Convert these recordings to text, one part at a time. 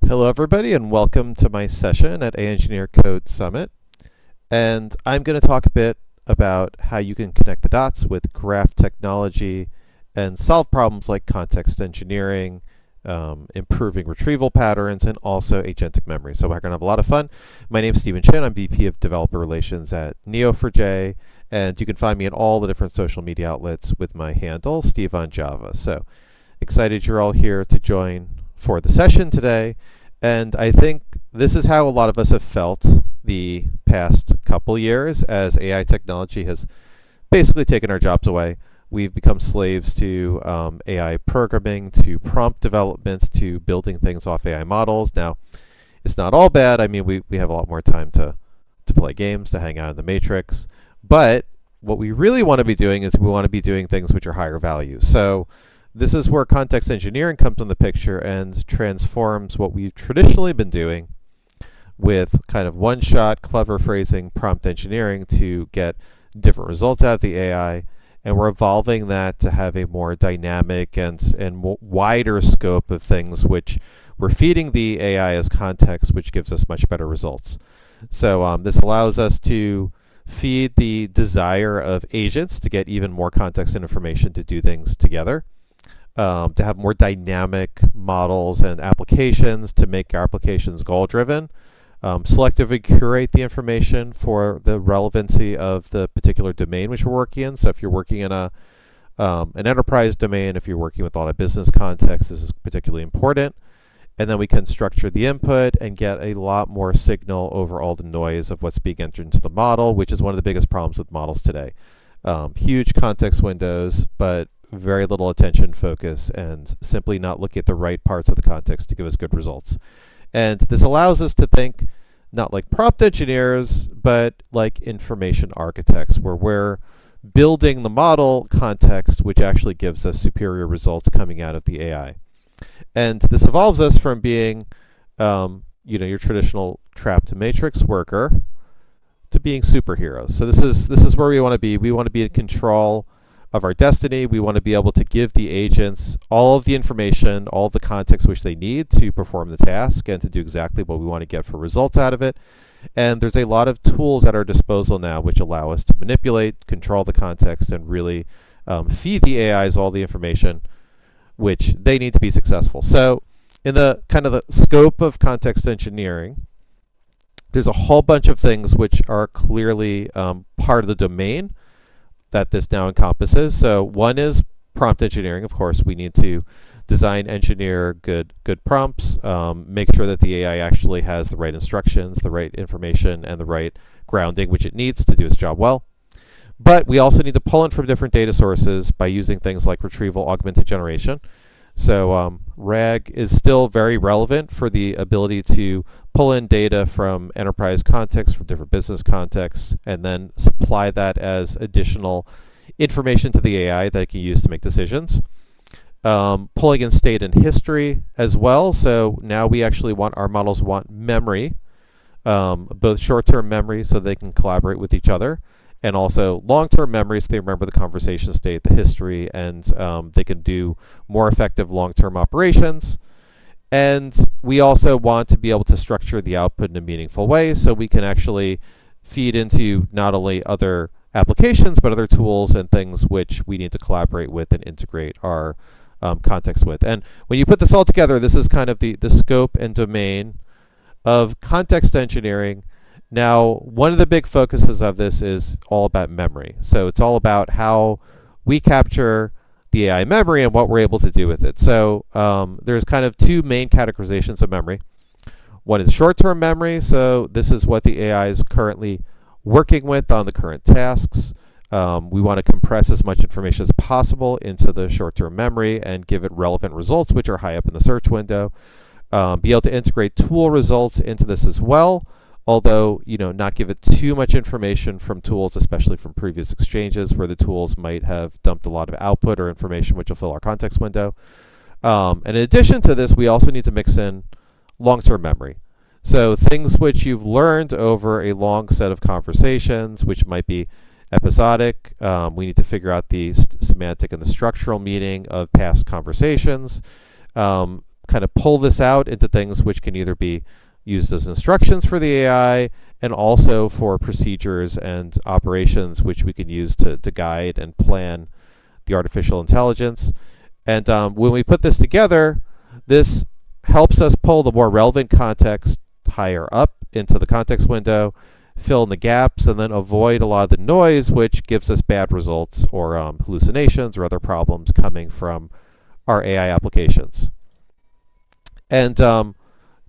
Hello, everybody, and welcome to my session at Engineer Code Summit. And I'm going to talk a bit about how you can connect the dots with graph technology and solve problems like context engineering, improving retrieval patterns, and also agentic memory. So we're going to have a lot of fun. My name is Stephen Chin. I'm VP of Developer Relations at Neo4j, and you can find me in all the different social media outlets with my handle, Steve on Java. So excited you're all here to join for the session today. And I think this is how a lot of us have felt the past couple years as AI technology has basically taken our jobs away. We've become slaves to AI programming, to prompt development, to building things off AI models. Now, it's not all bad. I mean, we have a lot more time to play games, to hang out in the matrix. But what we really want to be doing is we want to be doing things which are higher value. So this is where context engineering comes in the picture and transforms what we've traditionally been doing with kind of one-shot, clever phrasing, prompt engineering to get different results out of the AI. And we're evolving that to have a more dynamic and wider scope of things which we're feeding the AI as context, which gives us much better results. So this allows us to feed the desire of agents to get even more context and information to do things together. To have more dynamic models and applications to make our applications goal-driven, selectively curate the information for the relevancy of the particular domain which we're working in. So if you're working in an enterprise domain, if you're working with a lot of business context, this is particularly important. And then we can structure the input and get a lot more signal over all the noise of what's being entered into the model, which is one of the biggest problems with models today. Huge context windows, but very little attention focus and simply not looking at the right parts of the context to give us good results. And this allows us to think not like prompt engineers, but like information architects, where we're building the model context, which actually gives us superior results coming out of the AI. And this evolves us from being, your traditional trapped matrix worker to being superheroes. So this is where we want to be. We want to be in control of our destiny. We want to be able to give the agents all of the information, all of the context which they need to perform the task and to do exactly what we want to get for results out of it. And there's a lot of tools at our disposal now which allow us to manipulate, control the context, and really feed the AIs all the information which they need to be successful. So in the kind of the scope of context engineering, there's a whole bunch of things which are clearly part of the domain that this now encompasses. So one is prompt engineering. Of course, we need to design, engineer good prompts, make sure that the AI actually has the right instructions, the right information, and the right grounding which it needs to do its job well. But we also need to pull in from different data sources by using things like retrieval augmented generation. So RAG is still very relevant for the ability to pull in data from enterprise contexts, from different business contexts, and then supply that as additional information to the AI that it can use to make decisions. Pulling in state and history as well. So now we actually want our models want memory, both short-term memory so they can collaborate with each other, and also long-term memory so they remember the conversation state, the history, and they can do more effective long-term operations. And we also want to be able to structure the output in a meaningful way so we can actually feed into not only other applications but other tools and things which we need to collaborate with and integrate our context with. And when you put this all together, this is kind of the scope and domain of context engineering. Now, one of the big focuses of this is all about memory. So it's all about how we capture the AI memory and what we're able to do with it. So there's kind of two main categorizations of memory. One is short-term memory. So this is what the AI is currently working with on the current tasks. We want to compress as much information as possible into the short-term memory and give it relevant results, which are high up in the search window. Be able to integrate tool results into this as well, although not give it too much information from tools, especially from previous exchanges where the tools might have dumped a lot of output or information which will fill our context window. And in addition to this, we also need to mix in long-term memory. So things which you've learned over a long set of conversations, which might be episodic. We need to figure out the semantic and the structural meaning of past conversations. kind of pull this out into things which can either be used as instructions for the AI and also for procedures and operations which we can use to guide and plan the artificial intelligence. And when we put this together, this helps us pull the more relevant context higher up into the context window, fill in the gaps, and then avoid a lot of the noise, which gives us bad results or hallucinations or other problems coming from our AI applications. And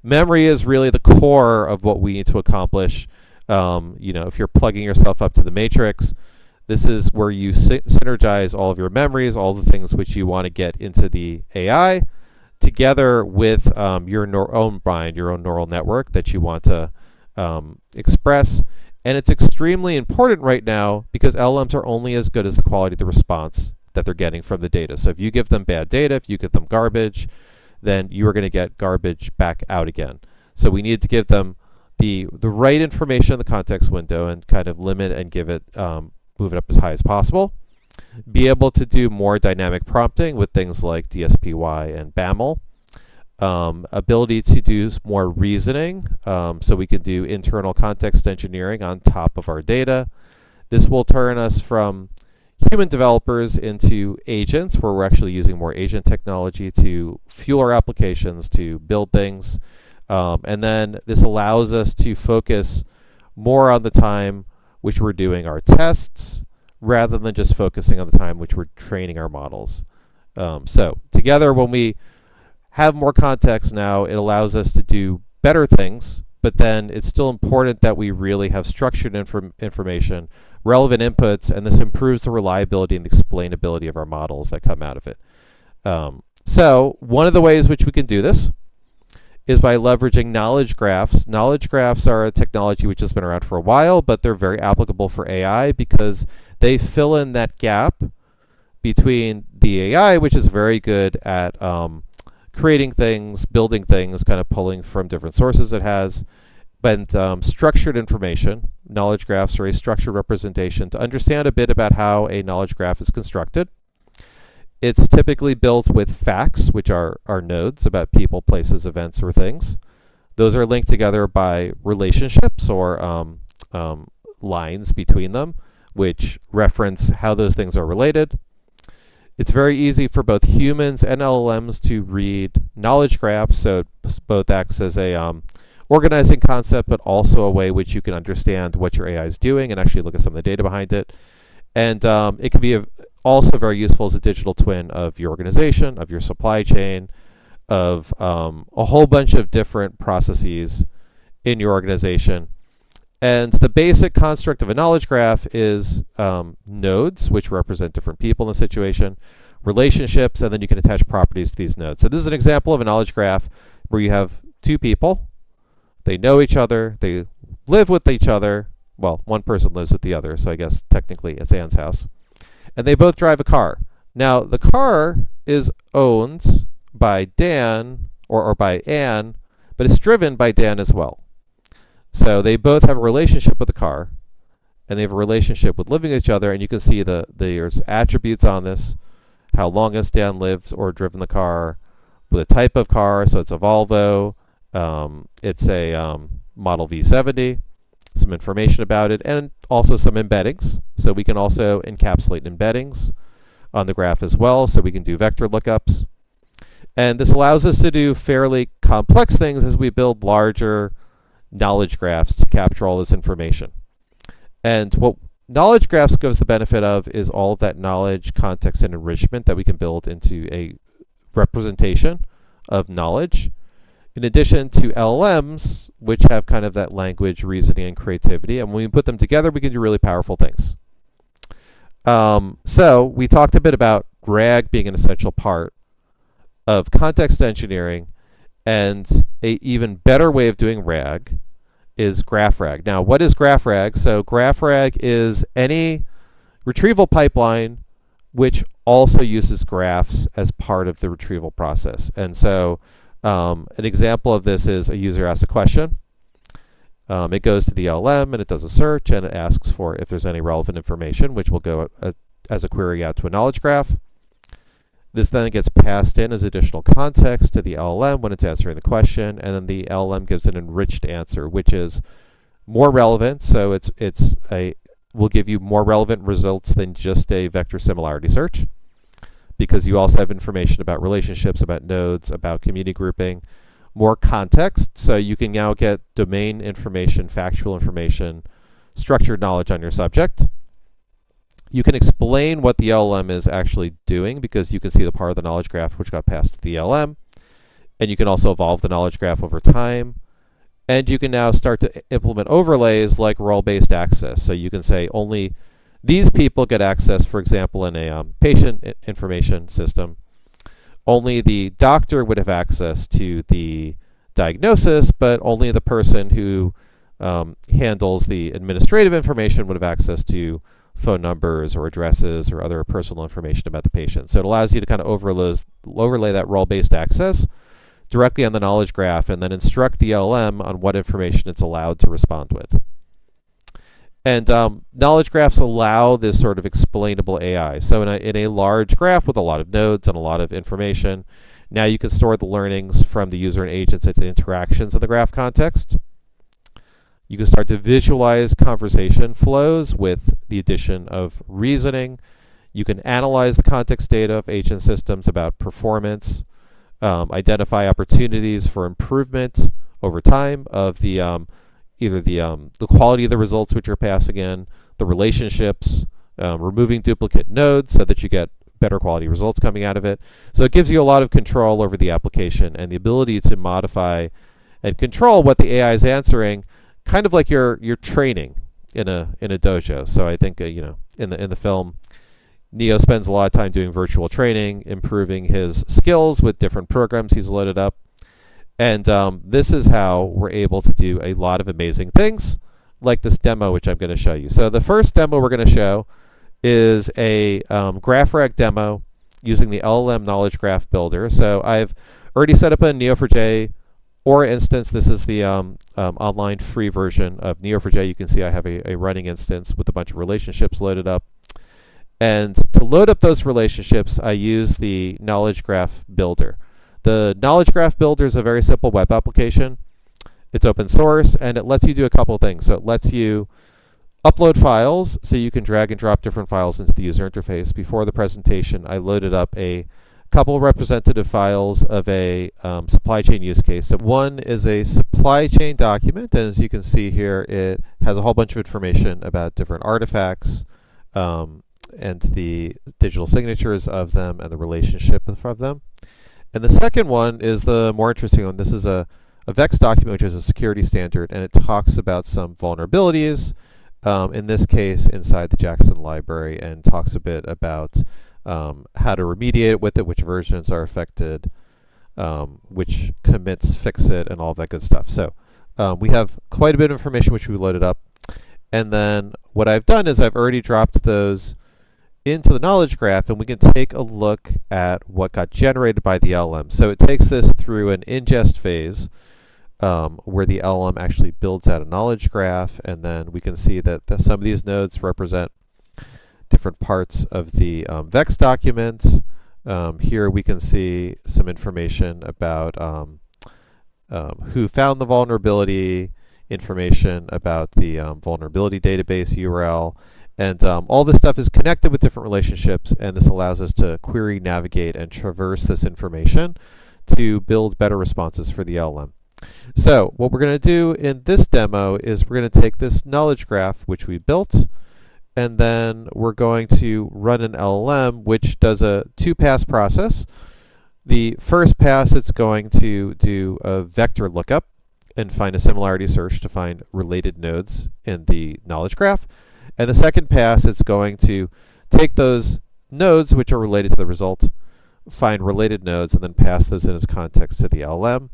memory is really the core of what we need to accomplish. If you're plugging yourself up to the matrix, this is where you synergize all of your memories, all the things which you want to get into the AI, together with your own mind, your own neural network that you want to express. And it's extremely important right now because LLMs are only as good as the quality of the response that they're getting from the data. So if you give them bad data, if you give them garbage, then you are going to get garbage back out again. So we need to give them the right information in the context window and kind of limit and give it, move it up as high as possible. Be able to do more dynamic prompting with things like DSPY and BAML. Ability to do more reasoning, so we can do internal context engineering on top of our data. This will turn us from human developers into agents, where we're actually using more agent technology to fuel our applications, to build things. And then this allows us to focus more on the time which we're doing our tests, rather than just focusing on the time which we're training our models. So together, when we have more context now, it allows us to do better things, but then it's still important that we really have structured information, relevant inputs, and this improves the reliability and the explainability of our models that come out of it. So one of the ways which we can do this is by leveraging knowledge graphs. Knowledge graphs are a technology which has been around for a while, but they're very applicable for AI because they fill in that gap between the AI, which is very good at creating things, building things, kind of pulling from different sources it has, but structured information. Knowledge graphs are a structured representation to understand a bit about how a knowledge graph is constructed. It's typically built with facts, which are nodes about people, places, events, or things. Those are linked together by relationships or lines between them, which reference how those things are related. It's very easy for both humans and LLMs to read knowledge graphs, so it both acts as a organizing concept, but also a way which you can understand what your AI is doing and actually look at some of the data behind it. And it can be also very useful as a digital twin of your organization, of your supply chain, of a whole bunch of different processes in your organization. And the basic construct of a knowledge graph is nodes, which represent different people in the situation, relationships, and then you can attach properties to these nodes. So this is an example of a knowledge graph where you have two people. They know each other. They live with each other. Well, one person lives with the other, so I guess technically it's Anne's house. And they both drive a car. Now, the car is owned by Dan or by Anne, but it's driven by Dan as well. So they both have a relationship with the car, and they have a relationship with living with each other, and you can see there's attributes on this, how long has Dan lived or driven the car, with a type of car, so it's a Volvo, it's a Model V70, some information about it, and also some embeddings. So we can also encapsulate embeddings on the graph as well, so we can do vector lookups. And this allows us to do fairly complex things as we build larger knowledge graphs to capture all this information. And what knowledge graphs gives the benefit of is all of that knowledge, context, and enrichment that we can build into a representation of knowledge. In addition to LLMs, which have kind of that language, reasoning, and creativity. And when we put them together, we can do really powerful things. So we talked a bit about RAG being an essential part of context engineering, and an even better way of doing RAG is graph RAG. Now, what is graph RAG? So graph RAG is any retrieval pipeline which also uses graphs as part of the retrieval process. And so an example of this is a user asks a question. It goes to the LLM and it does a search and it asks for if there's any relevant information, which will go as a query out to a knowledge graph. This then gets passed in as additional context to the LLM when it's answering the question, and then the LLM gives an enriched answer, which is more relevant. So it's a will give you more relevant results than just a vector similarity search, because you also have information about relationships, about nodes, about community grouping, more context. So you can now get domain information, factual information, structured knowledge on your subject. You can explain what the LLM is actually doing because you can see the part of the knowledge graph which got passed to the LLM. And you can also evolve the knowledge graph over time. And you can now start to implement overlays like role-based access. So you can say only these people get access, for example, in a patient information system. Only the doctor would have access to the diagnosis, but only the person who handles the administrative information would have access to phone numbers or addresses or other personal information about the patient. So it allows you to kind of overlay that role-based access directly on the knowledge graph and then instruct the LLM on what information it's allowed to respond with. And knowledge graphs allow this sort of explainable AI. So in a large graph with a lot of nodes and a lot of information, now you can store the learnings from the user and agents into the interactions in the graph context. You can start to visualize conversation flows with the addition of reasoning. You can analyze the context data of agent systems about performance, identify opportunities for improvement over time of the either the quality of the results which you're passing in, the relationships, removing duplicate nodes so that you get better quality results coming out of it. So it gives you a lot of control over the application and the ability to modify and control what the AI is answering, kind of like you're training in a dojo. So I think in the film, Neo spends a lot of time doing virtual training, improving his skills with different programs he's loaded up. And this is how we're able to do a lot of amazing things, like this demo, which I'm going to show you. So the first demo we're going to show is a GraphRag demo using the LLM Knowledge Graph Builder. So I've already set up a Neo4j Aura instance. This is the online free version of Neo4j. You can see I have a running instance with a bunch of relationships loaded up. And to load up those relationships, I use the Knowledge Graph Builder. The Knowledge Graph Builder is a very simple web application. It's open source, and it lets you do a couple things. So it lets you upload files, so you can drag and drop different files into the user interface. Before the presentation, I loaded up a couple representative files of a supply chain use case. So one is a supply chain document, and as you can see here, it has a whole bunch of information about different artifacts, and the digital signatures of them and the relationship of them. And the second one is the more interesting one. This is a VEX document, which is a security standard, and it talks about some vulnerabilities, in this case inside the Jackson library, and talks a bit about how to remediate with it, which versions are affected, which commits fix it, and all that good stuff. So we have quite a bit of information which we loaded up. And then what I've done is I've already dropped those into the knowledge graph, and we can take a look at what got generated by the LLM. So it takes this through an ingest phase where the LLM actually builds out a knowledge graph, and then we can see that some of these nodes represent different parts of the VEX document. Here we can see some information about who found the vulnerability, information about the vulnerability database URL, and all this stuff is connected with different relationships, and this allows us to query, navigate, and traverse this information to build better responses for the LLM. So what we're going to do in this demo is we're going to take this knowledge graph which we built, and then we're going to run an LLM which does a two-pass process. The first pass, it's going to do a vector lookup and find a similarity search to find related nodes in the knowledge graph. And the second pass, it's going to take those nodes which are related to the result, find related nodes, and then pass those in as context to the LLM.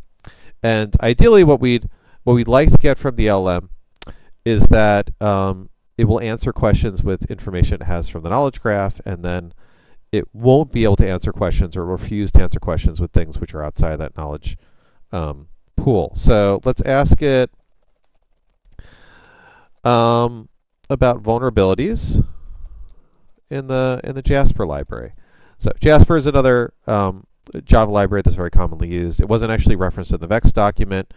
And ideally, what we'd like to get from the LLM is that it will answer questions with information it has from the knowledge graph, and then it won't be able to answer questions or refuse to answer questions with things which are outside that knowledge pool. So let's ask it about vulnerabilities in the Jasper library. So Jasper is another Java library that's very commonly used. It wasn't actually referenced in the Vex document.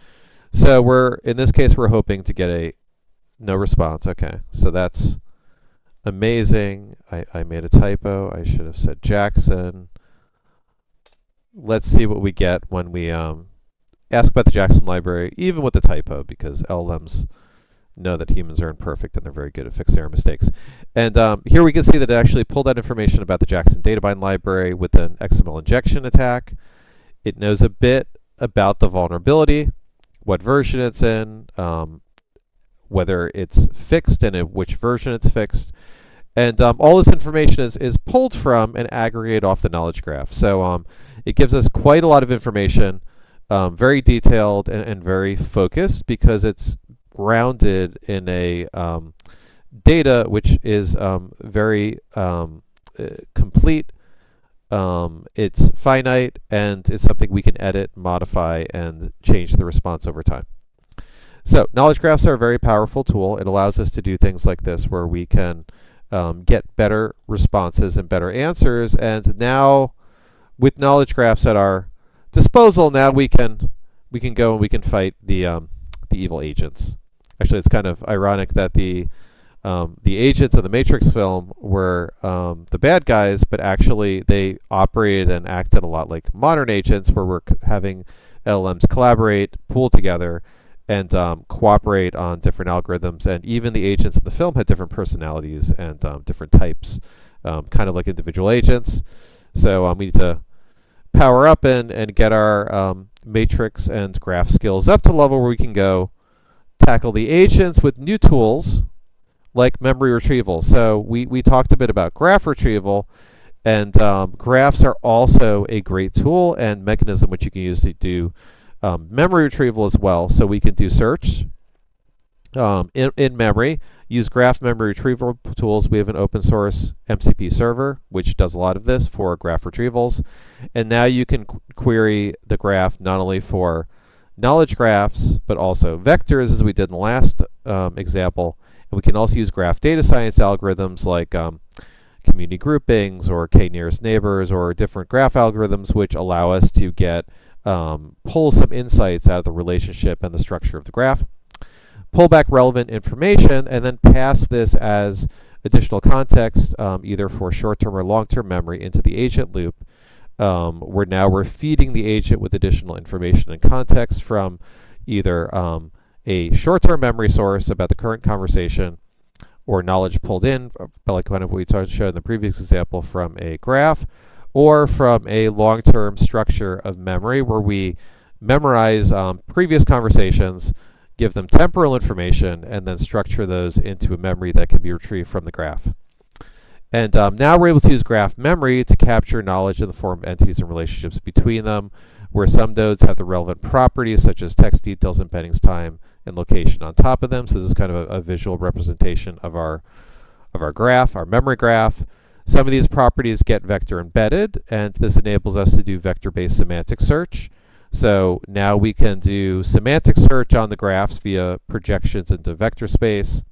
So in this case, we're hoping to get a no response. Okay, so that's amazing. I made a typo. I should have said Jackson. Let's see what we get when we ask about the Jackson library, even with the typo, because LLMs know that humans are imperfect and they're very good at fixing our mistakes. And here we can see that it actually pulled out information about the Jackson databind library with an XML injection attack. It knows a bit about the vulnerability, what version it's in, whether it's fixed and in which version it's fixed. And all this information is pulled from and aggregated off the knowledge graph. So it gives us quite a lot of information, very detailed and very focused, because it's grounded in a data which is very complete. It's finite, and it's something we can edit, modify, and change the response over time. So knowledge graphs are a very powerful tool. It allows us to do things like this, where we can get better responses and better answers. And now, with knowledge graphs at our disposal, now we can go and we can fight the evil agents. Actually, it's kind of ironic that the agents of the Matrix film were the bad guys, but actually they operated and acted a lot like modern agents, where we're having LLMs collaborate, pool together, and cooperate on different algorithms. And even the agents in the film had different personalities and different types, kind of like individual agents. So we need to power up and get our matrix and graph skills up to a level where we can go tackle the agents with new tools like memory retrieval. So we talked a bit about graph retrieval, and graphs are also a great tool and mechanism which you can use to do memory retrieval as well. So we can do search in memory, use graph memory retrieval tools. We have an open source MCP server which does a lot of this for graph retrievals. And now you can query the graph not only for knowledge graphs, but also vectors, as we did in the last example. And we can also use graph data science algorithms like community groupings or k-nearest neighbors, or different graph algorithms which allow us to get pull some insights out of the relationship and the structure of the graph, pull back relevant information, and then pass this as additional context, either for short-term or long-term memory, into the agent loop, where now we're feeding the agent with additional information and context from either a short-term memory source about the current conversation, or knowledge pulled in, like kind of what we showed in the previous example, from a graph, or from a long-term structure of memory where we memorize previous conversations, give them temporal information, and then structure those into a memory that can be retrieved from the graph. And now we're able to use graph memory to capture knowledge in the form of entities and relationships between them, where some nodes have the relevant properties such as text details, embeddings, time, and location on top of them. So this is kind of a visual representation of our graph, our memory graph. Some of these properties get vector embedded, and this enables us to do vector-based semantic search. So now we can do semantic search on the graphs via projections into vector space.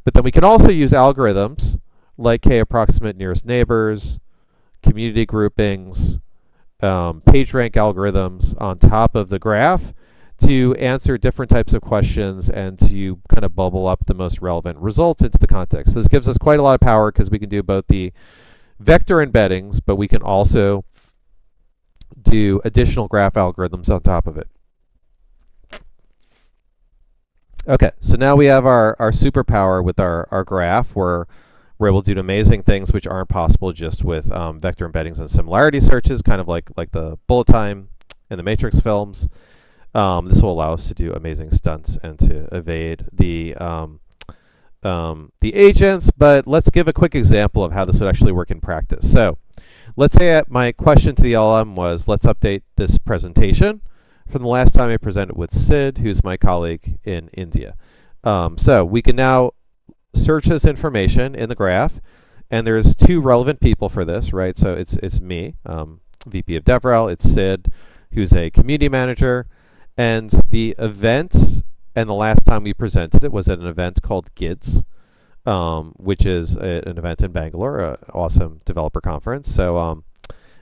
But then we can also use algorithms like k-approximate nearest neighbors, community groupings, PageRank algorithms on top of the graph to answer different types of questions and to kind of bubble up the most relevant results into the context. This gives us quite a lot of power because we can do both the vector embeddings, but we can also do additional graph algorithms on top of it. Okay, so now we have our superpower with our graph, where we're able to do amazing things which aren't possible just with vector embeddings and similarity searches, kind of like the bullet time in the Matrix films. This will allow us to do amazing stunts and to evade the agents. But let's give a quick example of how this would actually work in practice. So let's say my question to the LLM was, let's update this presentation from the last time I presented with Sid, who's my colleague in India. So we can now search this information in the graph, and there's two relevant people for this, right? So it's me, VP of DevRel. It's Sid, who's a community manager. And the event, and the last time we presented it was at an event called GIDS, which is an event in Bangalore, an awesome developer conference. So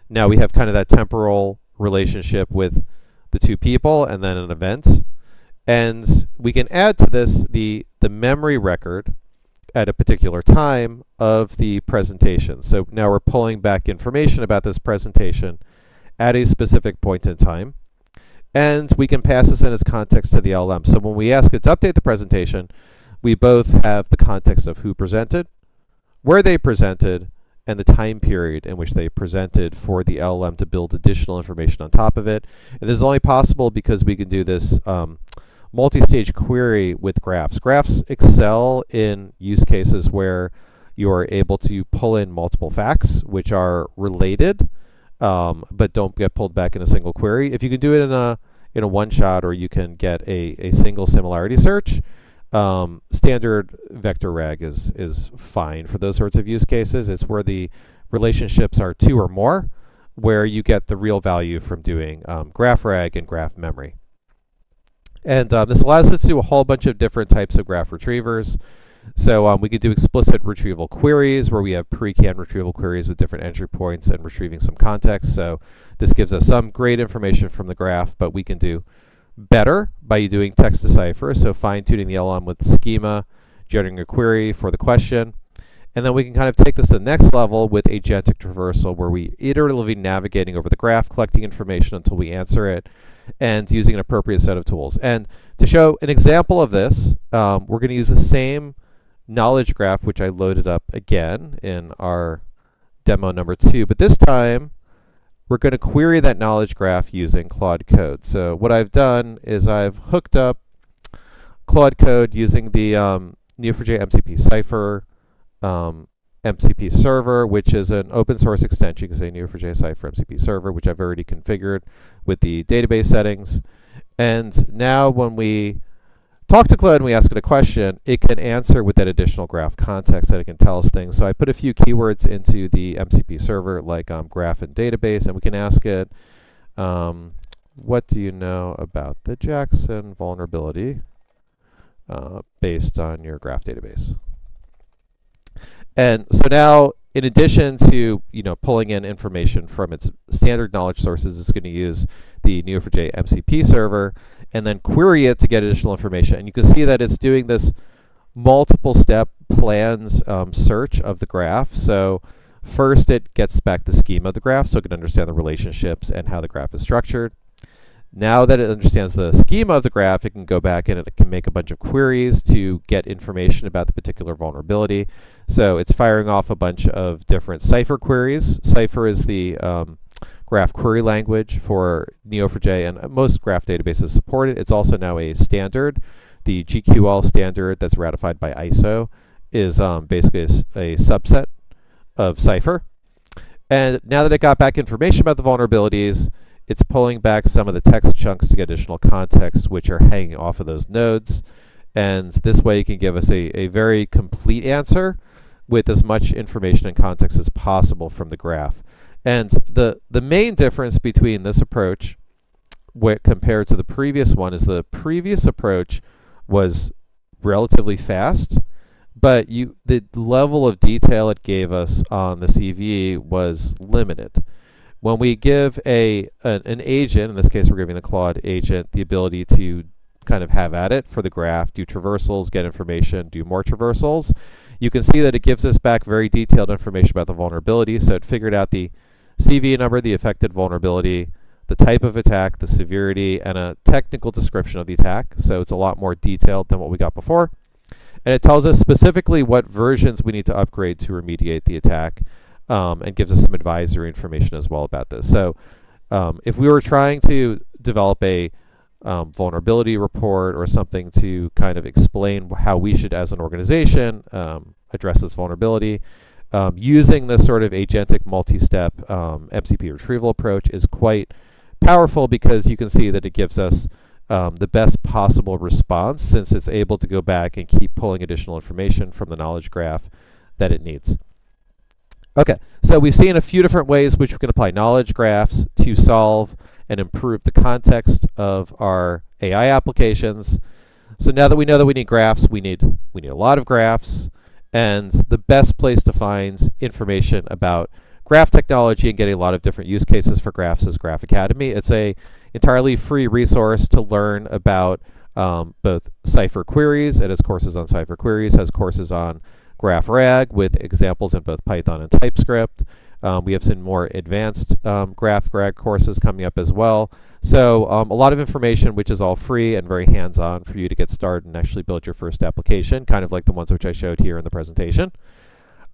now we have kind of that temporal relationship with the two people and then an event. And we can add to this the memory record at a particular time of the presentation. So now we're pulling back information about this presentation at a specific point in time. And we can pass this in as context to the LLM. So when we ask it to update the presentation, we both have the context of who presented, where they presented, and the time period in which they presented for the LLM to build additional information on top of it. And this is only possible because we can do this multi-stage query with graphs. Graphs excel in use cases where you are able to pull in multiple facts which are related, but don't get pulled back in a single query. If you can do it in a one shot, or you can get a single similarity search, standard vector rag is fine for those sorts of use cases. It's where the relationships are two or more, where you get the real value from doing graph rag and graph memory. And this allows us to do a whole bunch of different types of graph retrievers. So we could do explicit retrieval queries, where we have pre-canned retrieval queries with different entry points and retrieving some context. So this gives us some great information from the graph, but we can do better by doing text decipher, so fine-tuning the LLM with schema, generating a query for the question. And then we can kind of take this to the next level with agentic traversal, where we iteratively navigating over the graph, collecting information until we answer it, and using an appropriate set of tools. And to show an example of this, we're going to use the same knowledge graph, which I loaded up again in our demo number 2, but this time we're going to query that knowledge graph using Claude Code. So what I've done is I've hooked up Claude Code using the Neo4j MCP Cipher MCP server, which is an open source extension. You can say Neo4j Cipher MCP server, which I've already configured with the database settings. And now when we talk to Claude and we ask it a question, it can answer with that additional graph context, that it can tell us things. So I put a few keywords into the MCP server, like graph and database, and we can ask it, what do you know about the Jackson vulnerability based on your graph database? And so now, in addition to pulling in information from its standard knowledge sources, it's going to use the Neo4j MCP server and then query it to get additional information. And you can see that it's doing this multiple step plans search of the graph. So first it gets back the schema of the graph so it can understand the relationships and how the graph is structured. Now that it understands the schema of the graph, it can go back and it can make a bunch of queries to get information about the particular vulnerability. So it's firing off a bunch of different Cipher queries. Cipher is the graph query language for Neo4j, and most graph databases support it. It's also now a standard. The GQL standard that's ratified by ISO is basically a subset of Cipher. And now that it got back information about the vulnerabilities, it's pulling back some of the text chunks to get additional context, which are hanging off of those nodes. And this way it can give us a very complete answer with as much information and context as possible from the graph. And the main difference between this approach compared to the previous one is the previous approach was relatively fast, but the level of detail it gave us on the CV was limited. When we give an agent, in this case we're giving the Claude agent the ability to kind of have at it for the graph, do traversals, get information, do more traversals, you can see that it gives us back very detailed information about the vulnerability. So it figured out the CV number, the affected vulnerability, the type of attack, the severity, and a technical description of the attack. So it's a lot more detailed than what we got before. And it tells us specifically what versions we need to upgrade to remediate the attack. And gives us some advisory information as well about this. So if we were trying to develop a vulnerability report or something to kind of explain how we should, as an organization, address this vulnerability, using this sort of agentic multi-step MCP retrieval approach is quite powerful, because you can see that it gives us the best possible response, since it's able to go back and keep pulling additional information from the knowledge graph that it needs. Okay, so we've seen a few different ways which we can apply knowledge graphs to solve and improve the context of our AI applications. So now that we know that we need graphs, we need a lot of graphs, And the best place to find information about graph technology and getting a lot of different use cases for graphs is Graph Academy. It's a entirely free resource to learn about both Cypher queries. It has courses on Cypher queries, has courses on GraphRag with examples in both Python and TypeScript. We have some more advanced GraphRag courses coming up as well. So a lot of information which is all free and very hands-on for you to get started and actually build your first application, kind of like the ones which I showed here in the presentation.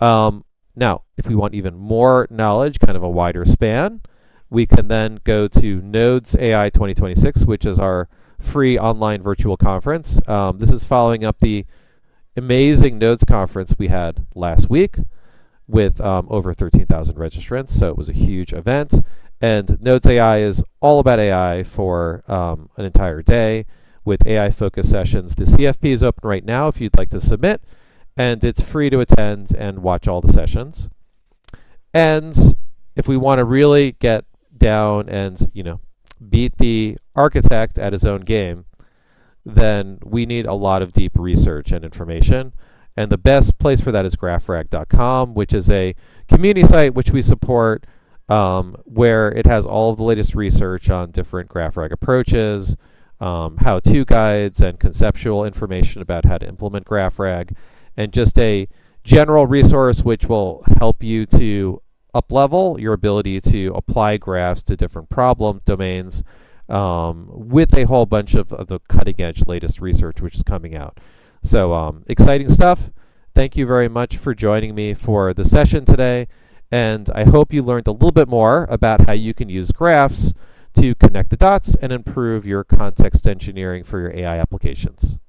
Now, if we want even more knowledge, kind of a wider span, we can then go to Nodes AI 2026, which is our free online virtual conference. This is following up the amazing Nodes conference we had last week with over 13,000 registrants, so it was a huge event. And Nodes AI is all about AI for an entire day with AI-focused sessions. The CFP is open right now if you'd like to submit, and it's free to attend and watch all the sessions. And if we want to really get down and beat the architect at his own game, then we need a lot of deep research and information. And the best place for that is graphrag.com, which is a community site which we support, where it has all of the latest research on different GraphRag approaches, how-to guides, and conceptual information about how to implement GraphRag, and just a general resource which will help you to up-level your ability to apply graphs to different problem domains with a whole bunch of the cutting-edge latest research which is coming out. So exciting stuff. Thank you very much for joining me for the session today, and I hope you learned a little bit more about how you can use graphs to connect the dots and improve your context engineering for your AI applications.